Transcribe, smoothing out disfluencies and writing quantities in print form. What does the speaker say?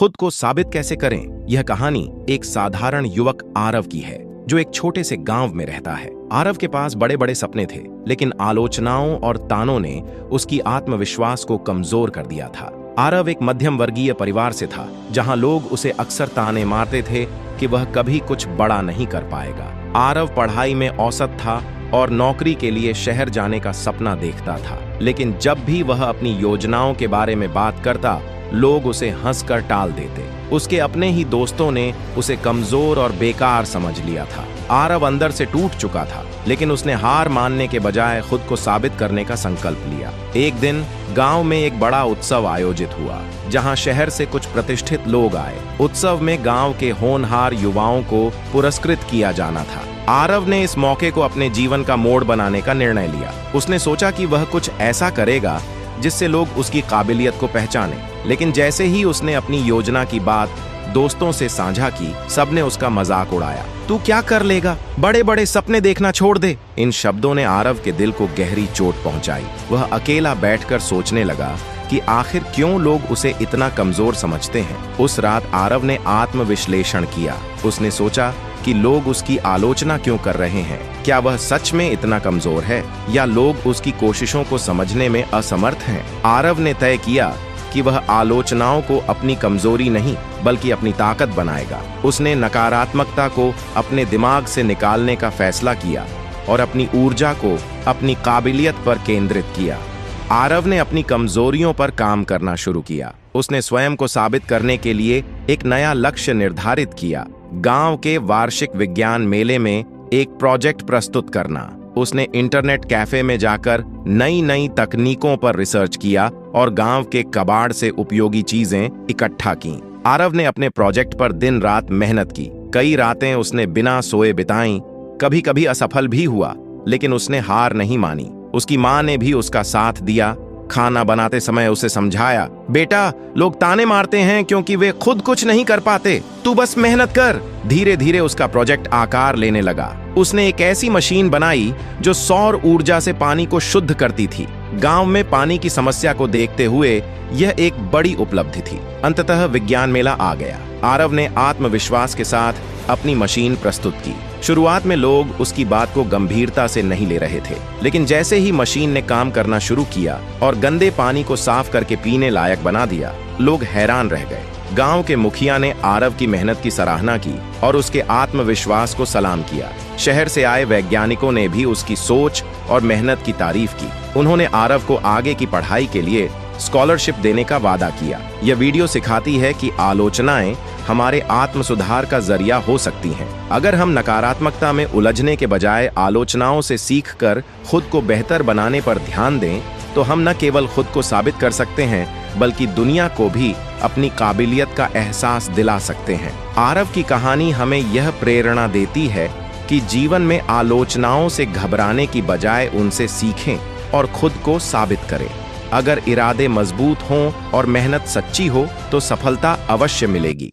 खुद को साबित कैसे करें? यह कहानी एक साधारण युवक आरव की है जो एक छोटे से गांव में रहता है। आरव के पास बड़े बड़े सपने थे, लेकिन आलोचनाओं और तानों ने उसकी आत्मविश्वास को कमजोर कर दिया था। आरव एक मध्यम वर्गीय परिवार से था, जहां लोग उसे अक्सर ताने मारते थे कि वह कभी कुछ बड़ा नहीं कर पाएगा। आरव पढ़ाई में औसत था और नौकरी के लिए शहर जाने का सपना देखता था, लेकिन जब भी वह अपनी योजनाओं के बारे में बात करता, लोग उसे हंसकर टाल देते। उसके अपने ही दोस्तों ने उसे कमजोर और बेकार समझ लिया था। आरव अंदर से टूट चुका था, लेकिन उसने हार मानने के बजाय खुद को साबित करने का संकल्प लिया। एक दिन गांव में एक बड़ा उत्सव आयोजित हुआ, जहां शहर से कुछ प्रतिष्ठित लोग आए। उत्सव में गांव के होनहार युवाओं को पुरस्कृत किया जाना था। आरव ने इस मौके को अपने जीवन का मोड़ बनाने का निर्णय लिया। उसने सोचा कि वह कुछ ऐसा करेगा जिससे लोग उसकी काबिलियत को पहचानें। लेकिन जैसे ही उसने अपनी योजना की बात दोस्तों से साझा की, सबने उसका मजाक उड़ाया। तू क्या कर लेगा? बड़े बड़े सपने देखना छोड़ दे। इन शब्दों ने आरव के दिल को गहरी चोट पहुंचाई। वह अकेला बैठकर सोचने लगा कि आखिर क्यों लोग उसे इतना कमजोर समझते हैं। उस रात आरव ने आत्मविश्लेषण किया। उसने सोचा कि लोग उसकी आलोचना क्यों कर रहे हैं। क्या वह सच में इतना कमजोर है, या लोग उसकी कोशिशों को समझने में असमर्थ हैं? आरव ने तय किया कि वह आलोचनाओं को अपनी कमजोरी नहीं, बल्कि अपनी ताकत बनाएगा। उसने नकारात्मकता को अपने दिमाग से निकालने का फैसला किया और अपनी ऊर्जा को अपनी काबिलियत पर केंद्रित किया। आरव ने अपनी कमजोरियों पर काम करना शुरू किया। उसने स्वयं को साबित करने के लिए एक नया लक्ष्य निर्धारित किया। गांव के वार्षिक विज्ञान मेले में एक प्रोजेक्ट प्रस्तुत करना। उसने इंटरनेट कैफे में जाकर नई नई तकनीकों पर रिसर्च किया और गांव के कबाड़ से उपयोगी चीजें इकट्ठा की। आरव ने अपने प्रोजेक्ट पर दिन रात मेहनत की। कई रातें उसने बिना सोए बिताई। कभी कभी असफल भी हुआ, लेकिन उसने हार नहीं मानी। उसकी माँ ने भी उसका साथ दिया। खाना बनाते समय उसे समझाया, बेटा, लोग ताने मारते हैं क्योंकि वे खुद कुछ नहीं कर पाते, तू बस मेहनत कर। धीरे धीरे उसका प्रोजेक्ट आकार लेने लगा। उसने एक ऐसी मशीन बनाई जो सौर ऊर्जा से पानी को शुद्ध करती थी। गांव में पानी की समस्या को देखते हुए यह एक बड़ी उपलब्धि थी। अंततः विज्ञान मेला आ गया। आरव ने आत्मविश्वास के साथ अपनी मशीन प्रस्तुत की। शुरुआत में लोग उसकी बात को गंभीरता से नहीं ले रहे थे, लेकिन जैसे ही मशीन ने काम करना शुरू किया और गंदे पानी को साफ करके पीने लायक बना दिया, लोग हैरान रह गए। गांव के मुखिया ने आरव की मेहनत की सराहना की और उसके आत्मविश्वास को सलाम किया। शहर से आए वैज्ञानिकों ने भी उसकी सोच और मेहनत की तारीफ की। उन्होंने आरव को आगे की पढ़ाई के लिए स्कॉलरशिप देने का वादा किया। यह वीडियो सिखाती है कि आलोचनाएं हमारे आत्म सुधार का जरिया हो सकती हैं। अगर हम नकारात्मकता में उलझने के बजाय आलोचनाओं से सीखकर खुद को बेहतर बनाने पर ध्यान दें, तो हम न केवल खुद को साबित कर सकते हैं, बल्कि दुनिया को भी अपनी काबिलियत का एहसास दिला सकते हैं। आरव की कहानी हमें यह प्रेरणा देती है कि जीवन में आलोचनाओं से घबराने की बजाय उनसे सीखें और खुद को साबित करें। अगर इरादे मजबूत हों और मेहनत सच्ची हो, तो सफलता अवश्य मिलेगी।